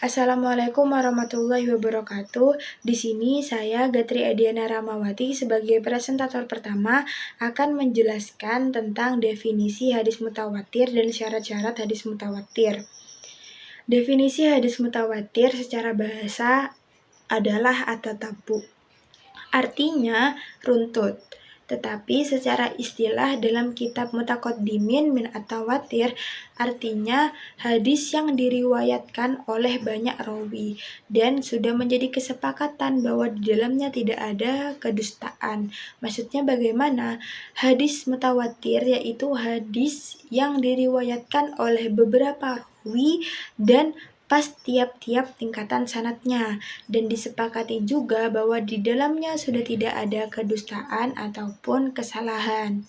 Assalamualaikum warahmatullahi wabarakatuh. Di sini saya Gatri Ediana Ramawati sebagai presentator pertama akan menjelaskan tentang definisi hadis mutawatir dan syarat-syarat hadis mutawatir. Definisi hadis mutawatir secara bahasa adalah at-tatabu. Artinya runtut. Tetapi secara istilah dalam kitab Mutaqaddimin min at-tawatir artinya hadis yang diriwayatkan oleh banyak rawi dan sudah menjadi kesepakatan bahwa di dalamnya tidak ada kedustaan. Maksudnya bagaimana? Hadis mutawatir yaitu hadis yang diriwayatkan oleh beberapa rawi dan pas tiap-tiap tingkatan sanadnya, dan disepakati juga bahwa di dalamnya sudah tidak ada kedustaan ataupun kesalahan.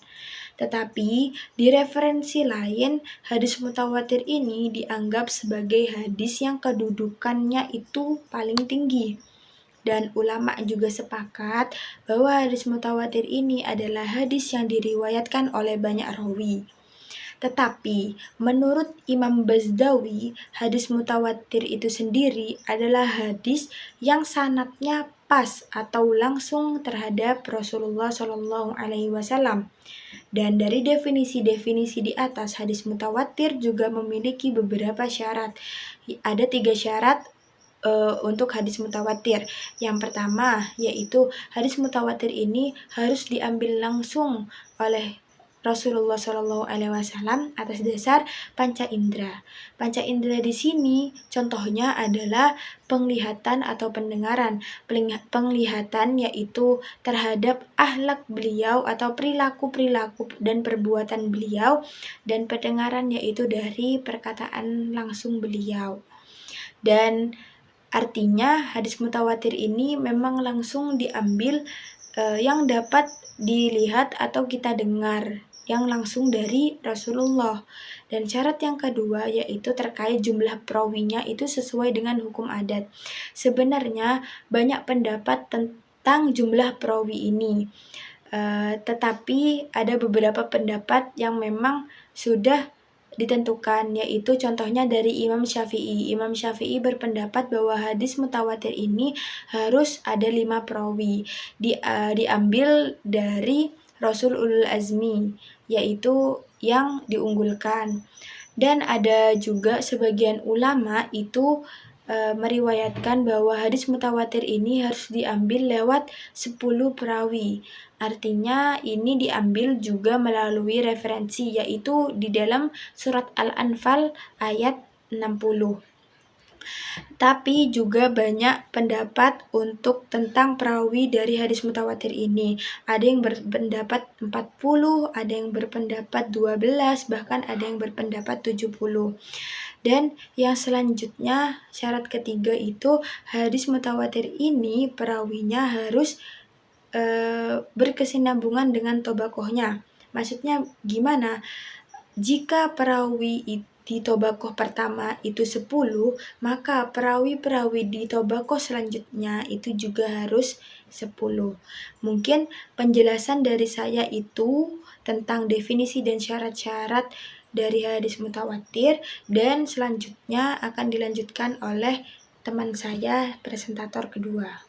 Tetapi di referensi lain, hadis mutawatir ini dianggap sebagai hadis yang kedudukannya itu paling tinggi. Dan ulama juga sepakat bahwa hadis mutawatir ini adalah hadis yang diriwayatkan oleh banyak rawi. Tetapi menurut Imam Bazdawi, hadis mutawatir itu sendiri adalah hadis yang sanadnya pas atau langsung terhadap Rasulullah Shallallahu Alaihi Wasallam. Dan dari definisi-definisi di atas, hadis mutawatir juga memiliki beberapa syarat. Ada 3 syarat untuk hadis mutawatir. Yang pertama yaitu hadis mutawatir ini harus diambil langsung oleh Rasulullah Shallallahu Alaihi Wasallam atas dasar panca indera. Panca indera di sini contohnya adalah penglihatan atau pendengaran. Penglihatan yaitu terhadap akhlak beliau atau perilaku-perilaku dan perbuatan beliau, dan pendengaran yaitu dari perkataan langsung beliau. Dan artinya hadis mutawatir ini memang langsung diambil yang dapat dilihat atau kita dengar yang langsung dari Rasulullah. Dan syarat yang kedua yaitu terkait jumlah perawinya itu sesuai dengan hukum adat. Sebenarnya banyak pendapat tentang jumlah perawi ini, tetapi ada beberapa pendapat yang memang sudah ditentukan, yaitu contohnya dari Imam Syafi'i. Imam Syafi'i berpendapat bahwa hadis mutawatir ini harus ada 5 perawi, diambil dari Rasul Ulul Azmi, yaitu yang diunggulkan. Dan ada juga sebagian ulama itu meriwayatkan bahwa hadis mutawatir ini harus diambil lewat 10 perawi. Artinya ini diambil juga melalui referensi, yaitu di dalam surat Al-Anfal ayat 60. Tapi juga banyak pendapat untuk tentang perawi dari hadis mutawatir ini. Ada yang berpendapat 40, ada yang berpendapat 12, bahkan ada yang berpendapat 70. Dan yang selanjutnya, syarat ketiga itu hadis mutawatir ini perawinya harus berkesinambungan dengan tobakohnya. Maksudnya gimana? Jika perawi di tobakoh pertama itu 10, maka perawi-perawi di tobakoh selanjutnya itu juga harus 10. Mungkin penjelasan dari saya itu tentang definisi dan syarat-syarat dari hadis mutawatir, dan selanjutnya akan dilanjutkan oleh teman saya, presentator kedua.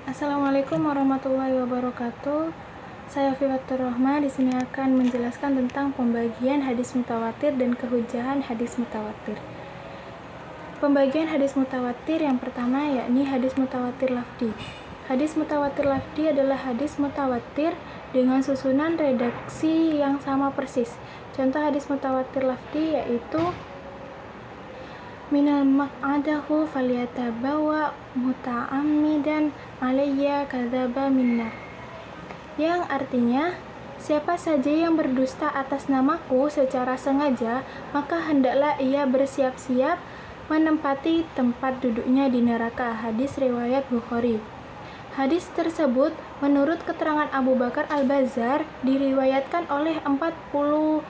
Assalamualaikum warahmatullahi wabarakatuh. Saya Fiwatur Rohma di sini akan menjelaskan tentang pembagian hadis mutawatir dan kehujahan hadis mutawatir. Pembagian hadis mutawatir yang pertama yakni hadis mutawatir lafdi. Hadis mutawatir lafdi adalah hadis mutawatir dengan susunan redaksi yang sama persis. Contoh hadis mutawatir lafdi yaitu minal maq'adahu falyatabawa muta'ammidan alayya kadzaba minnar, yang artinya siapa saja yang berdusta atas namaku secara sengaja, maka hendaklah ia bersiap-siap menempati tempat duduknya di neraka. Hadis riwayat Bukhari. Hadis tersebut menurut keterangan Abu Bakar Al-Bazzar diriwayatkan oleh 40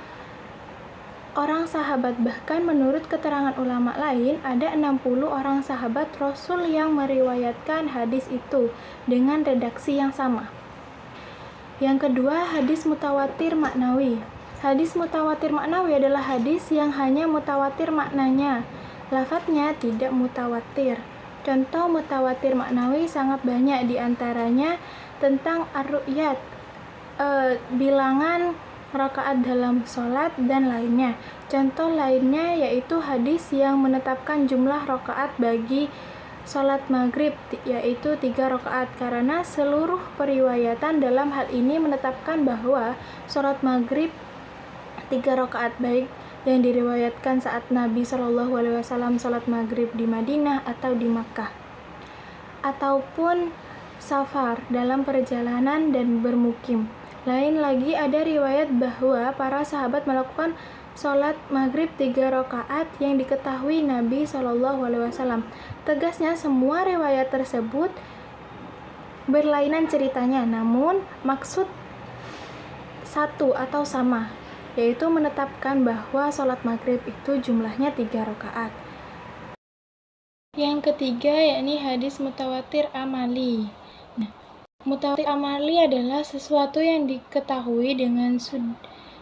orang sahabat, bahkan menurut keterangan ulama lain ada 60 orang sahabat Rasul yang meriwayatkan hadis itu dengan redaksi yang sama. Yang kedua, hadis mutawatir maknawi. Hadis mutawatir maknawi adalah hadis yang hanya mutawatir maknanya, lafadznya tidak mutawatir. Contoh mutawatir maknawi sangat banyak, diantaranya tentang ar-ru'yat, bilangan rakaat dalam sholat dan lainnya. Contoh lainnya yaitu hadis yang menetapkan jumlah rakaat bagi sholat maghrib, yaitu 3 rakaat, karena seluruh periwayatan dalam hal ini menetapkan bahwa sholat maghrib 3 rakaat, baik yang diriwayatkan saat Nabi Shallallahu Alaihi Wasallam sholat maghrib di Madinah atau di Makkah, ataupun safar dalam perjalanan dan bermukim. Lain lagi ada riwayat bahwa para sahabat melakukan sholat maghrib 3 rakaat yang diketahui Nabi Shallallahu Alaihi Wasallam. Tegasnya semua riwayat tersebut berlainan ceritanya, namun maksud satu atau sama, yaitu menetapkan bahwa sholat maghrib itu jumlahnya 3 rakaat. Yang ketiga yakni hadis mutawatir amali. Mutawatir amali adalah sesuatu yang diketahui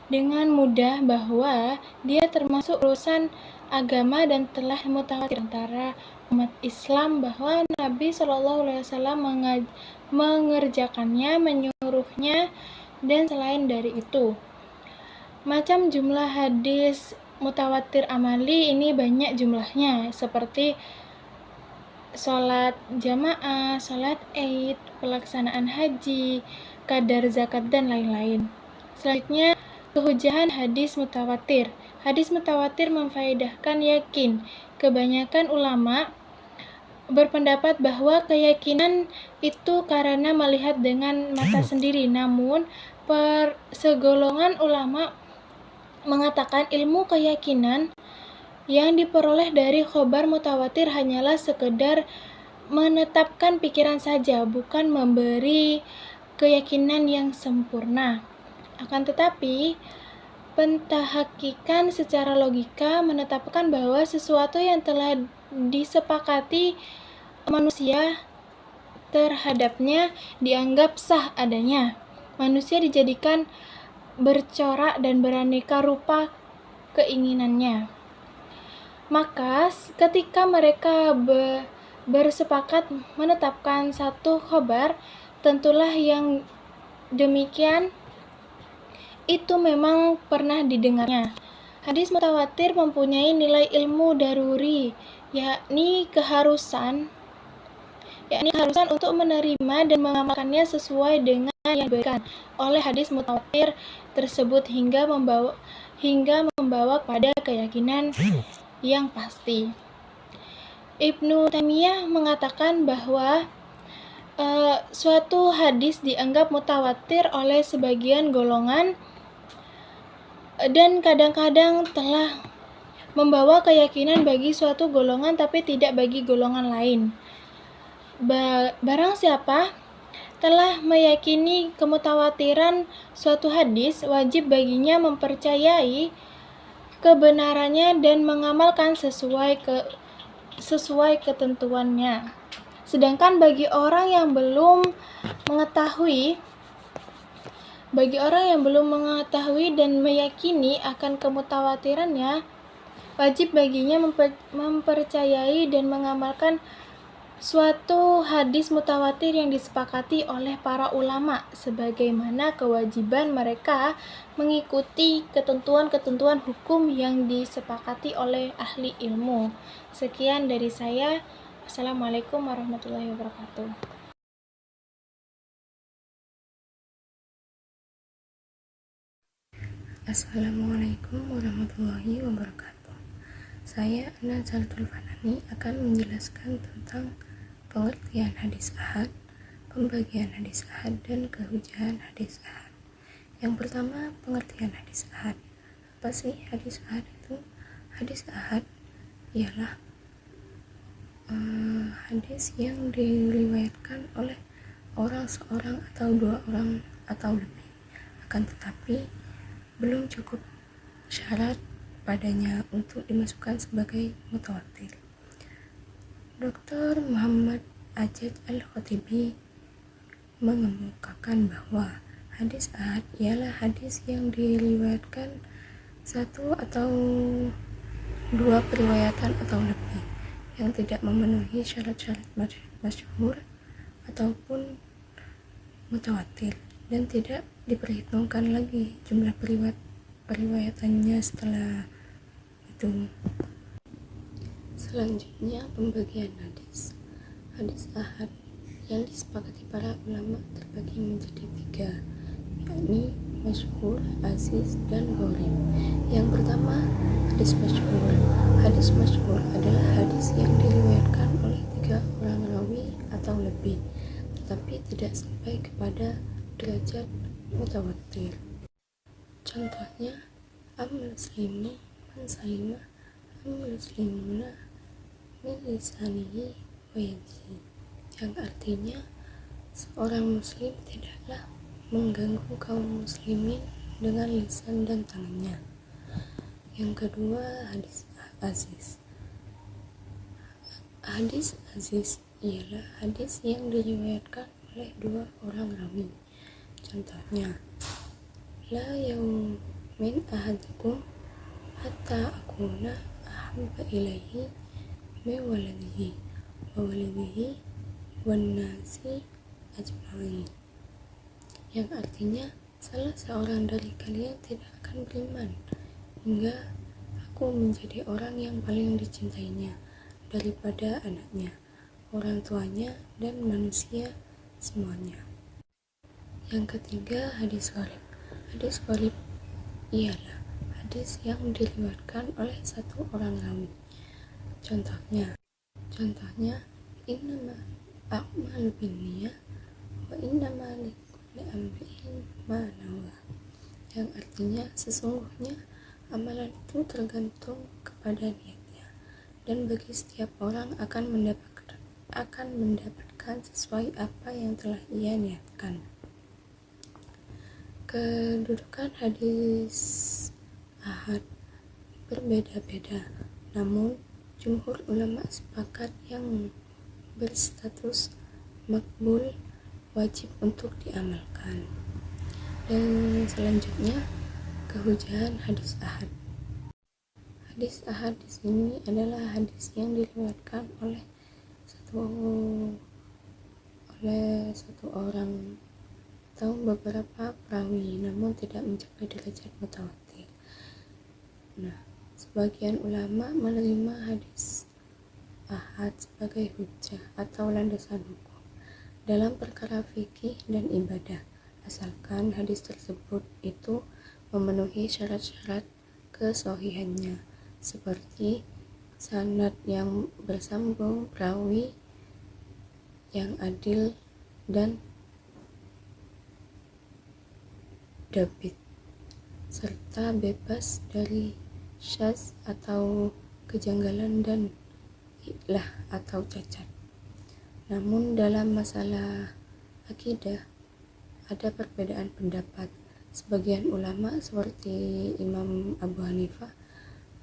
dengan mudah bahwa dia termasuk urusan agama dan telah mutawatir antara umat Islam bahwa Nabi Shallallahu Alaihi Wasallam mengerjakannya, menyuruhnya, dan selain dari itu. Macam jumlah hadis mutawatir amali ini banyak jumlahnya, seperti sholat jamaah, sholat Id, pelaksanaan haji, kadar zakat, dan lain-lain. Selanjutnya, kehujahan hadis mutawatir. Hadis mutawatir memfaedahkan yakin. Kebanyakan ulama berpendapat bahwa keyakinan itu karena melihat dengan mata sendiri, namun segolongan ulama mengatakan ilmu keyakinan yang diperoleh dari khobar mutawatir hanyalah sekedar menetapkan pikiran saja, bukan memberi keyakinan yang sempurna. Akan tetapi, pentahkikan secara logika menetapkan bahwa sesuatu yang telah disepakati manusia terhadapnya dianggap sah adanya. Manusia dijadikan bercorak dan beraneka rupa keinginannya. Maka ketika mereka bersepakat menetapkan satu khobar, tentulah yang demikian itu memang pernah didengarnya. Hadis mutawatir mempunyai nilai ilmu daruri, yakni keharusan untuk menerima dan mengamalkannya sesuai dengan yang diberikan oleh hadis mutawatir tersebut hingga membawa pada keyakinan yang pasti. Ibnu Taimiyah mengatakan bahwa suatu hadis dianggap mutawatir oleh sebagian golongan dan kadang-kadang telah membawa keyakinan bagi suatu golongan tapi tidak bagi golongan lain. Barang siapa telah meyakini kemutawatiran suatu hadis, wajib baginya mempercayai kebenarannya dan mengamalkan sesuai ketentuannya. Sedangkan bagi orang yang belum mengetahui dan meyakini akan kemutawatirannya, wajib baginya mempercayai dan mengamalkan suatu hadis mutawatir yang disepakati oleh para ulama, sebagaimana kewajiban mereka mengikuti ketentuan-ketentuan hukum yang disepakati oleh ahli ilmu. Sekian dari saya. Assalamualaikum warahmatullahi wabarakatuh. Assalamualaikum warahmatullahi wabarakatuh. Saya Ana Zaltul Fanani akan menjelaskan tentang pengertian hadis ahad, pembagian hadis ahad, dan kehujahan hadis ahad. Yang pertama, pengertian hadis ahad. Apa sih hadis ahad itu? Hadis ahad ialah hadis yang diriwayatkan oleh seorang atau dua orang atau lebih. Akan tetapi belum cukup syarat padanya untuk dimasukkan sebagai mutawatir. Dr. Muhammad Ajat Al-Khotibi mengemukakan bahwa hadis ahad ialah hadis yang diriwayatkan satu atau dua periwayatan atau lebih yang tidak memenuhi syarat-syarat masyhur ataupun mutawatir, dan tidak diperhitungkan lagi jumlah periwayatannya setelah itu. Selanjutnya, pembagian hadis. Hadis ahad yang disepakati para ulama terbagi menjadi 3, yakni masyhur, aziz, dan gharib. Yang pertama, hadis masyhur. Hadis masyhur adalah hadis yang diriwayatkan oleh 3 orang rawi atau lebih, tetapi tidak sampai kepada derajat mutawatir. Contohnya, al-muslimu man salima al-muslimuna min lisanihi wa yadihi, yang artinya seorang muslim tidaklah mengganggu kaum muslimin dengan lisan dan tangannya. Yang kedua, hadis aziz. Hadis aziz ialah hadis yang diriwayatkan oleh 2 orang rawi. Contohnya, la yaumin ahadikum hatta akuna ahabba ilaihi min waladihi wa walidihi wan nasi ajma'in, yang artinya salah seorang dari kalian tidak akan beriman hingga aku menjadi orang yang paling dicintainya daripada anaknya, orang tuanya, dan manusia semuanya. Yang ketiga, hadis gharib. Hadis gharib ialah hadis yang diriwayatkan oleh 1 orang rawi. Contohnya, innama a'malu binniyah wa innama likulli amri'in ma nawa, yang artinya sesungguhnya amalan itu tergantung kepada niatnya, dan bagi setiap orang akan mendapatkan sesuai apa yang telah ia niatkan. Kedudukan hadis ahad berbeda-beda, namun jumhur ulama sepakat yang berstatus makbul wajib untuk diamalkan. Dan selanjutnya, kehujahan hadis ahad. Hadis ahad di sini adalah hadis yang diriwayatkan oleh satu orang atau beberapa perawi, namun tidak mencapai derajat mutawatir. Sebagian ulama menerima hadis ahad sebagai hujjah atau landasan hukum dalam perkara fikih dan ibadah, asalkan hadis tersebut itu memenuhi syarat-syarat kesohihannya, seperti sanad yang bersambung, perawi yang adil, dan dhabit, serta bebas dari syadz atau kejanggalan dan ilah atau cacat. Namun dalam masalah akidah ada perbedaan pendapat. Sebagian ulama seperti Imam Abu Hanifah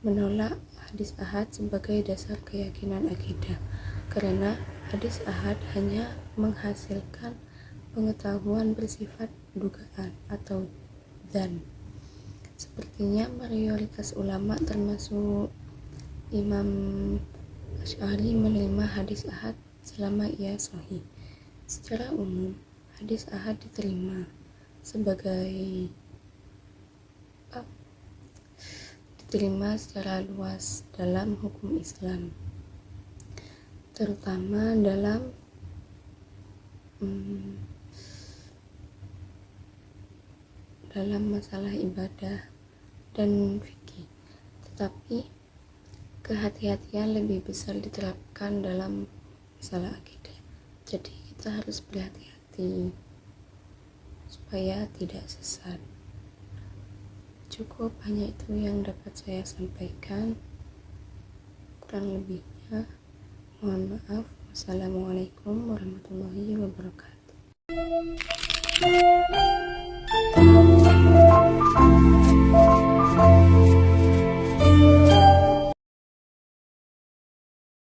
menolak hadis ahad sebagai dasar keyakinan akidah, karena hadis ahad hanya menghasilkan pengetahuan bersifat dugaan atau dzan. Sepertinya mayoritas ulama termasuk Imam Asy'ari menerima hadis ahad selama ia sahih. Secara umum, hadis ahad diterima secara luas dalam hukum Islam, terutama dalam masalah ibadah dan fikih, tetapi kehati-hatian lebih besar diterapkan dalam masalah akidah. Jadi kita harus berhati-hati supaya tidak sesat. Cukup hanya itu yang dapat saya sampaikan, kurang lebihnya mohon maaf. Wassalamualaikum warahmatullahi wabarakatuh.